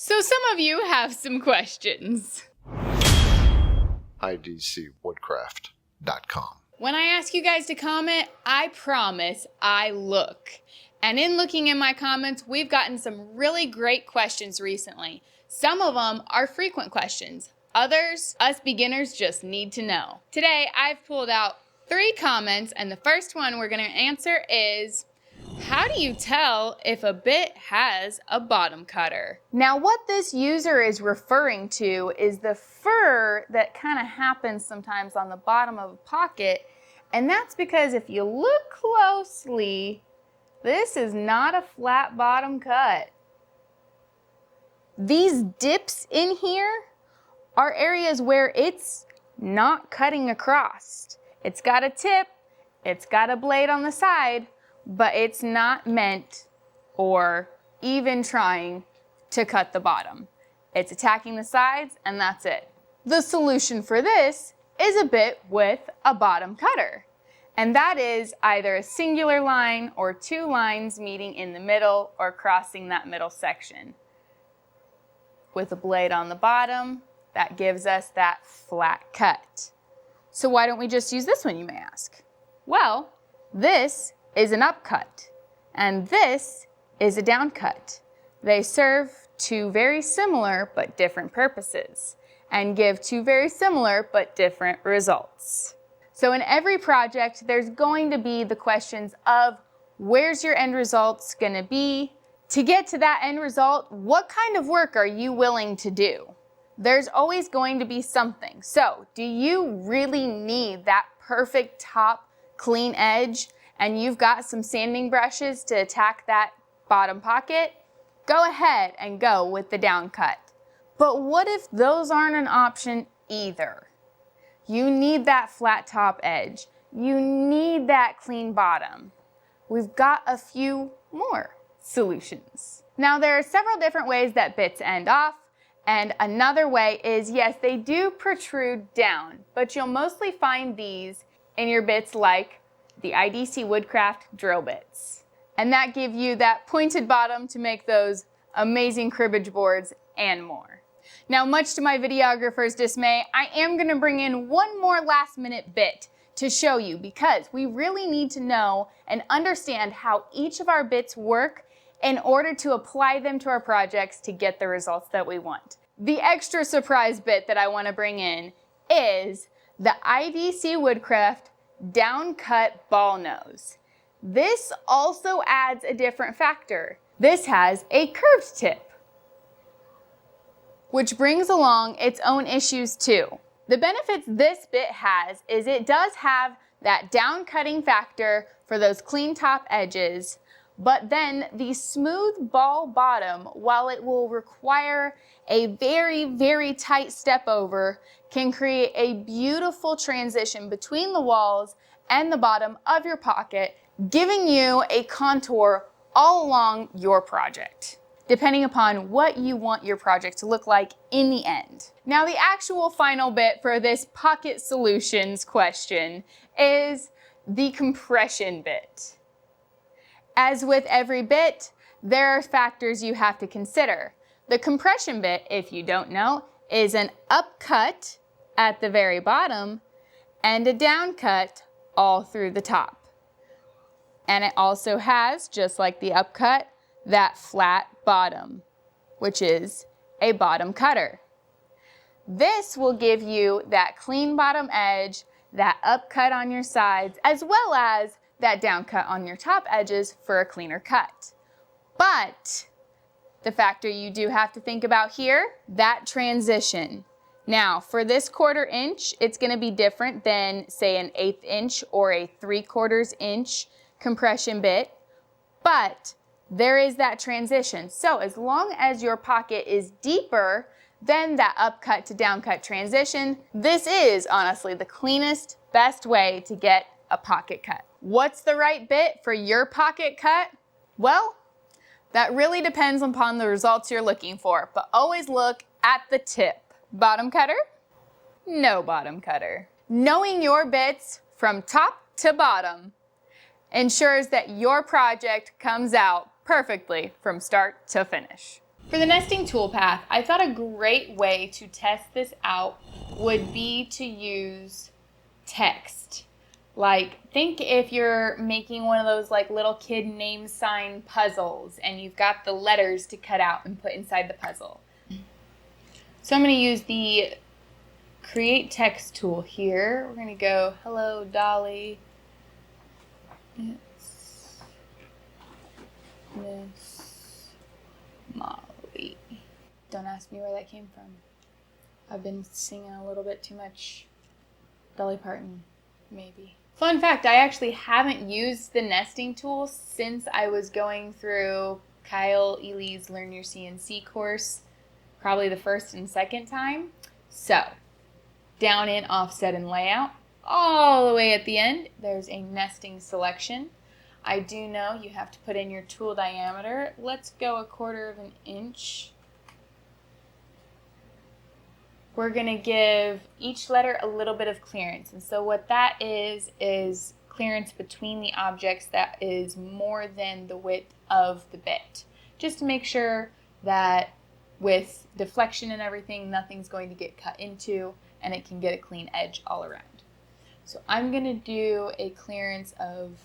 So some of you have some questions. IDC Woodcraft.com. When I ask you guys to comment, I promise I look. And in looking in my comments, we've gotten some really great questions recently. Some of them are frequent questions. Others, us beginners just need to know. Today, I've pulled out 3 comments, and the first one we're going to answer is, how do you tell if a bit has a bottom cutter? Now, what this user is referring to is the fur that kind of happens sometimes on the bottom of a pocket, and that's because if you look closely, this is not a flat bottom cut. These dips in here are areas where it's not cutting across. It's got a tip, it's got a blade on the side, but it's not meant or even trying to cut the bottom. It's attacking the sides, and that's it. The solution for this is a bit with a bottom cutter. And that is either a singular line or 2 lines meeting in the middle or crossing that middle section. With a blade on the bottom, that gives us that flat cut. So why don't we just use this one, you may ask? Well, this is an upcut, and this is a downcut. They serve 2 very similar but different purposes, and give 2 very similar but different results. So in every project, there's going to be the questions of, where's your end results gonna be? To get to that end result, what kind of work are you willing to do? There's always going to be something. So, do you really need that perfect top clean edge, and you've got some sanding brushes to attack that bottom pocket? Go ahead and go with the down cut. But what if those aren't an option either? You need that flat top edge. You need that clean bottom. We've got a few more solutions. Now, there are several different ways that bits end off, and another way is, yes, they do protrude down, but you'll mostly find these in your bits like the IDC Woodcraft drill bits. And that give you that pointed bottom to make those amazing cribbage boards and more. Now, much to my videographer's dismay, I am gonna bring in one more last minute bit to show you, because we really need to know and understand how each of our bits work in order to apply them to our projects to get the results that we want. The extra surprise bit that I want to bring in is the IDC Woodcraft downcut Ballnose. This also adds a different factor. This has a curved tip, which brings along its own issues too. The benefits this bit has is it does have that down cutting factor for those clean top edges, but then the smooth ball bottom, while it will require a very, very tight step over, can create a beautiful transition between the walls and the bottom of your pocket, giving you a contour all along your project, depending upon what you want your project to look like in the end. Now, the actual final bit for this pocket solutions question is the compression bit. As with every bit, there are factors you have to consider. The compression bit, if you don't know, is an upcut at the very bottom and a downcut all through the top. And it also has, just like the upcut, that flat bottom, which is a bottom cutter. This will give you that clean bottom edge, that upcut on your sides, as well as that down cut on your top edges for a cleaner cut. But the factor you do have to think about here, that transition. Now, for this 1/4 inch, it's gonna be different than, say, an 1/8 inch or a 3/4 inch compression bit, but there is that transition. So as long as your pocket is deeper than that upcut to downcut transition, this is honestly the cleanest, best way to get a pocket cut. What's the right bit for your pocket cut? Well, that really depends upon the results you're looking for, but always look at the tip. Bottom cutter? No bottom cutter. Knowing your bits from top to bottom ensures that your project comes out perfectly from start to finish. For the nesting toolpath, I thought a great way to test this out would be to use text. Like, think if you're making one of those like little kid name sign puzzles and you've got the letters to cut out and put inside the puzzle. So I'm going to use the create text tool here. We're going to go, hello Dolly. It's Miss Molly. Don't ask me where that came from. I've been singing a little bit too much Dolly Parton, maybe. Fun fact, I actually haven't used the nesting tool since I was going through Kyle Ely's Learn Your CNC course, probably the first and second time. So, down in offset and layout, all the way at the end, there's a nesting selection. I do know you have to put in your tool diameter. Let's go 1/4 of an inch. We're going to give each letter a little bit of clearance. And so what that is clearance between the objects that is more than the width of the bit. Just to make sure that with deflection and everything, nothing's going to get cut into and it can get a clean edge all around. So I'm going to do a clearance of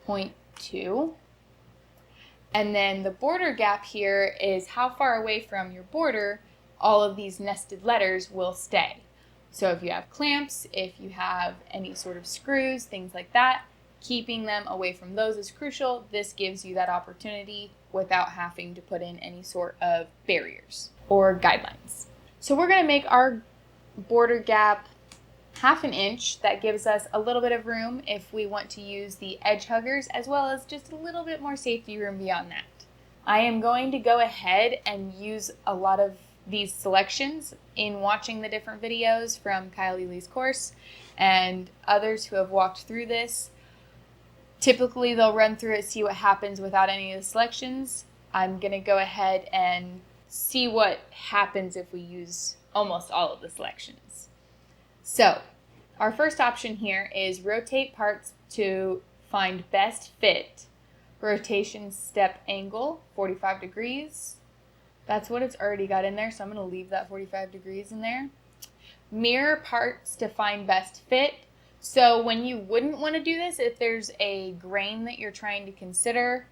0.2. And then the border gap here is how far away from your border all of these nested letters will stay. So if you have clamps, if you have any sort of screws, things like that, keeping them away from those is crucial. This gives you that opportunity without having to put in any sort of barriers or guidelines. So we're going to make our border gap 1/2 inch. That gives us a little bit of room if we want to use the edge huggers, as well as just a little bit more safety room beyond that. I am going to go ahead and use a lot of these selections in watching the different videos from Kyle Ely's course and others who have walked through this. Typically they'll run through it, see what happens without any of the selections. I'm going to go ahead and see what happens if we use almost all of the selections. So our first option here is rotate parts to find best fit. Rotation step angle, 45 degrees. That's what it's already got in there, so I'm going to leave that 45 degrees in there. Mirror parts to find best fit. So when you wouldn't want to do this, if there's a grain that you're trying to consider,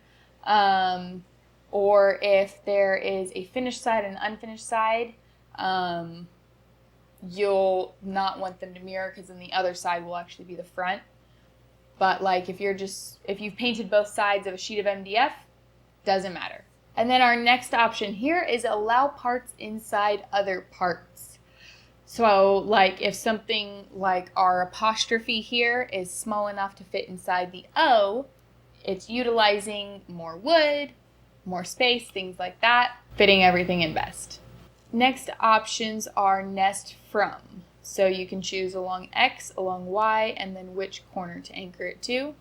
or if there is a finished side and an unfinished side, you'll not want them to mirror because then the other side will actually be the front. But like if you've painted both sides of a sheet of MDF, doesn't matter. And then our next option here is allow parts inside other parts. So like if something like our apostrophe here is small enough to fit inside the O, it's utilizing more wood, more space, things like that, fitting everything in best. Next options are nest from. So you can choose along X, along Y, and then which corner to anchor it to.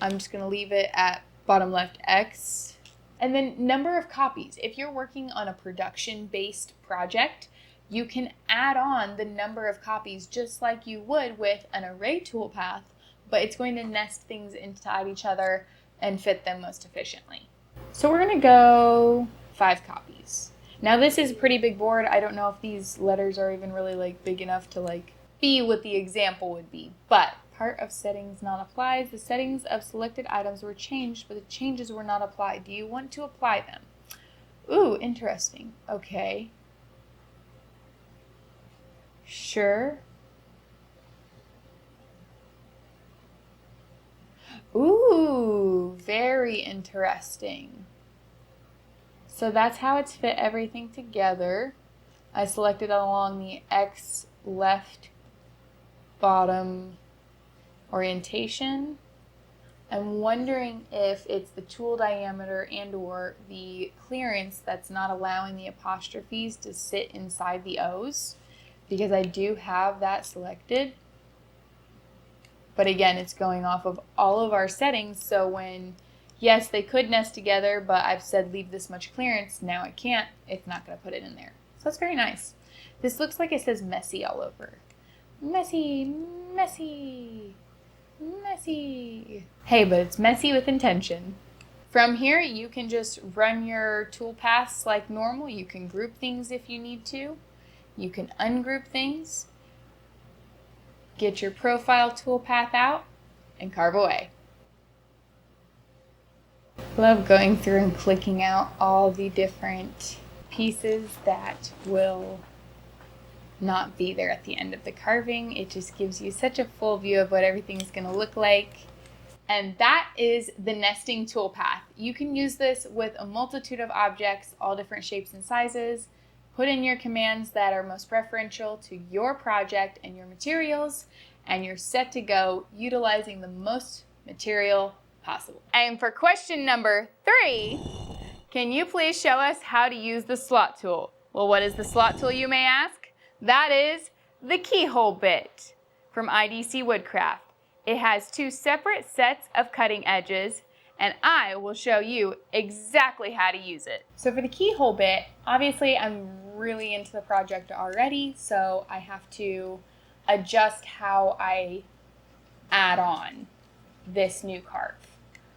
I'm just going to leave it at bottom left X. And then number of copies. If you're working on a production-based project, you can add on the number of copies just like you would with an array toolpath, but it's going to nest things inside each other and fit them most efficiently. So we're going to go 5 copies. Now this is a pretty big board. I don't know if these letters are even really like big enough to like be what the example would be, but part of settings not applied. The settings of selected items were changed, but the changes were not applied. Do you want to apply them? Ooh, interesting. Okay. Sure. Ooh, very interesting. So that's how it's fit everything together. I selected along the X left bottom orientation. I'm wondering if it's the tool diameter and or the clearance that's not allowing the apostrophes to sit inside the O's, because I do have that selected. But again, it's going off of all of our settings, so when, yes, they could nest together, but I've said leave this much clearance, now I can't, it's not going to put it in there. So that's very nice. This looks like it says messy all over. Messy, messy, messy. Hey, but it's messy with intention. From here, you can just run your tool paths like normal. You can group things if you need to. You can ungroup things. Get your profile tool path out and carve away. Love going through and clicking out all the different pieces that will not be there at the end of the carving. It just gives you such a full view of what everything's going to look like. And that is the nesting toolpath. You can use this with a multitude of objects, all different shapes and sizes. Put in your commands that are most preferential to your project and your materials, and you're set to go utilizing the most material possible. And for question number 3, can you please show us how to use the slot tool? Well, what is the slot tool, you may ask? That is the Keyhole Bit from IDC Woodcraft. It has 2 separate sets of cutting edges, and I will show you exactly how to use it. So for the Keyhole Bit, obviously I'm really into the project already, so I have to adjust how I add on this new carve.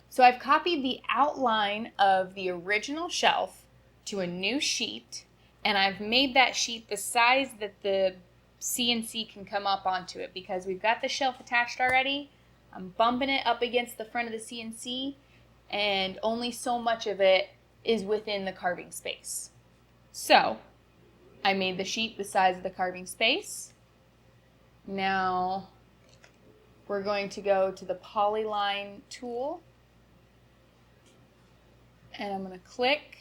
So I've copied the outline of the original shelf to a new sheet, and I've made that sheet the size that the CNC can come up onto it, because we've got the shelf attached already. I'm bumping it up against the front of the CNC, and only so much of it is within the carving space. So I made the sheet the size of the carving space. Now we're going to go to the polyline tool, and I'm going to click,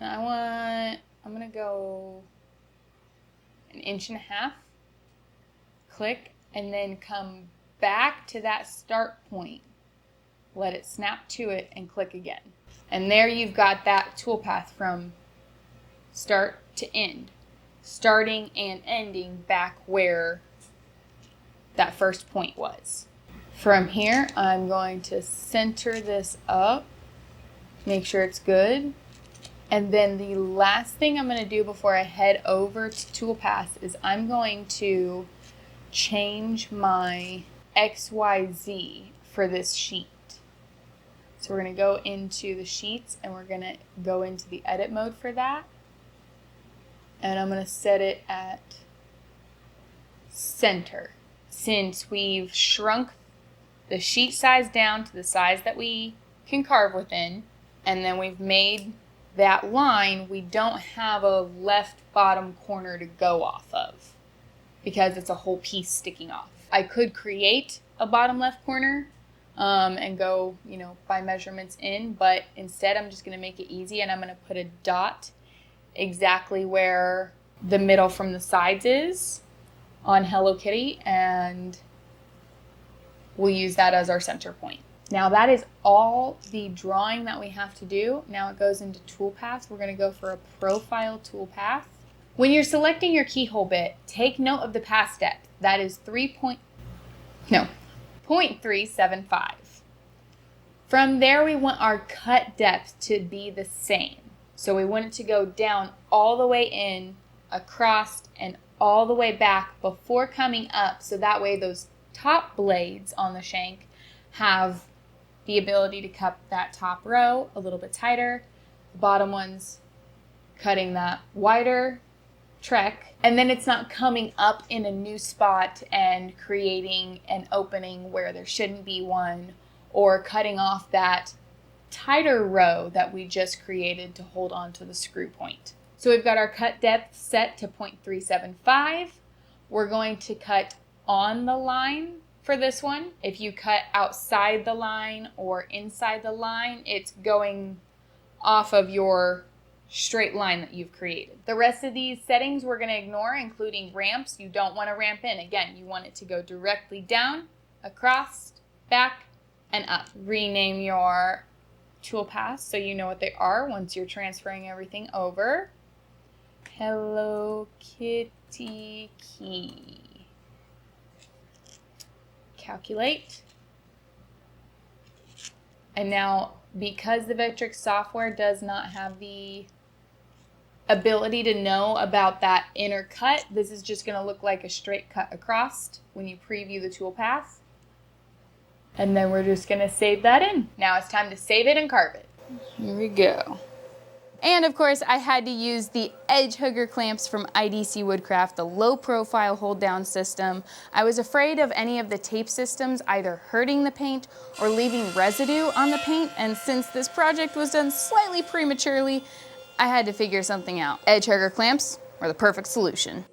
and I'm going to go 1.5 inches, click, and then come back to that start point. Let it snap to it and click again. And there you've got that toolpath from start to end, starting and ending back where that first point was. From here, I'm going to center this up, make sure it's good. And then the last thing I'm going to do before I head over to toolpaths is I'm going to change my XYZ for this sheet. So we're going to go into the sheets and we're going to go into the edit mode for that. And I'm going to set it at center. Since we've shrunk the sheet size down to the size that we can carve within, and then we've made that line, we don't have a left bottom corner to go off of because it's a whole piece sticking off. I could create a bottom left corner and go, by measurements in, but instead I'm just going to make it easy, and I'm going to put a dot exactly where the middle from the sides is on Hello Kitty, and we'll use that as our center point. Now that is all the drawing that we have to do. Now it goes into toolpaths. We're going to go for a profile toolpath. When you're selecting your keyhole bit, take note of the pass depth. That is 0.375. From there, we want our cut depth to be the same. So we want it to go down all the way in, across, and all the way back before coming up, so that way those top blades on the shank have the ability to cut that top row a little bit tighter, the bottom ones cutting that wider trek, and then it's not coming up in a new spot and creating an opening where there shouldn't be one, or cutting off that tighter row that we just created to hold on to the screw point. So we've got our cut depth set to 0.375. We're going to cut on the line for this one. If you cut outside the line or inside the line, it's going off of your straight line that you've created. The rest of these settings we're going to ignore, including ramps. You don't want to ramp in. Again, you want it to go directly down, across, back, and up. Rename your toolpaths so you know what they are once you're transferring everything over. Hello Kitty key. Calculate. And now, because the Vectric software does not have the ability to know about that inner cut, this is just going to look like a straight cut across when you preview the toolpath. And then we're just gonna save that in. Now it's time to save it and carve it. Here we go. And of course, I had to use the edge hugger clamps from IDC Woodcraft, the low profile hold down system. I was afraid of any of the tape systems either hurting the paint or leaving residue on the paint. And since this project was done slightly prematurely, I had to figure something out. Edge hugger clamps were the perfect solution.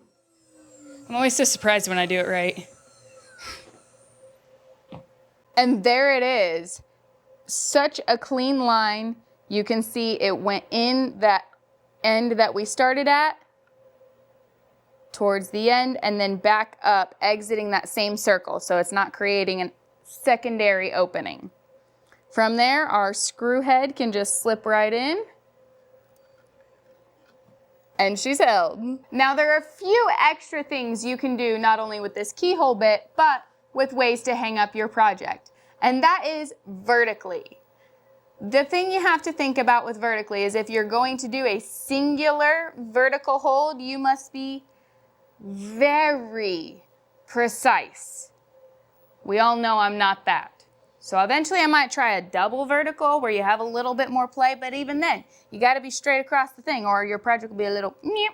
I'm always so surprised when I do it right. And there it is. Such a clean line. You can see it went in that end that we started at, towards the end, and then back up, exiting that same circle, so it's not creating a secondary opening. From there, our screw head can just slip right in, and she's held. Now there are a few extra things you can do not only with this keyhole bit, but with ways to hang up your project, and that is vertically. The thing you have to think about with vertically is if you're going to do a singular vertical hold, you must be very precise. We all know I'm not that. So eventually I might try a double vertical where you have a little bit more play, but even then, you gotta be straight across the thing or your project will be a little meow.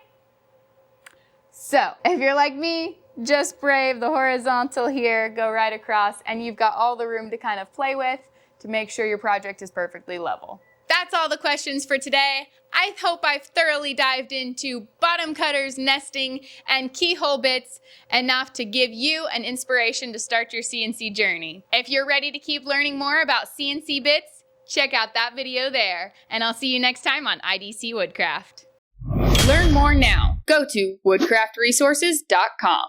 So if you're like me, just brave the horizontal here, go right across, and you've got all the room to kind of play with to make sure your project is perfectly level. That's all the questions for today. I hope I've thoroughly dived into bottom cutters, nesting, and keyhole bits enough to give you an inspiration to start your CNC journey. If you're ready to keep learning more about CNC bits, check out that video there, and I'll see you next time on IDC Woodcraft. Learn more now. Go to woodcraftresources.com.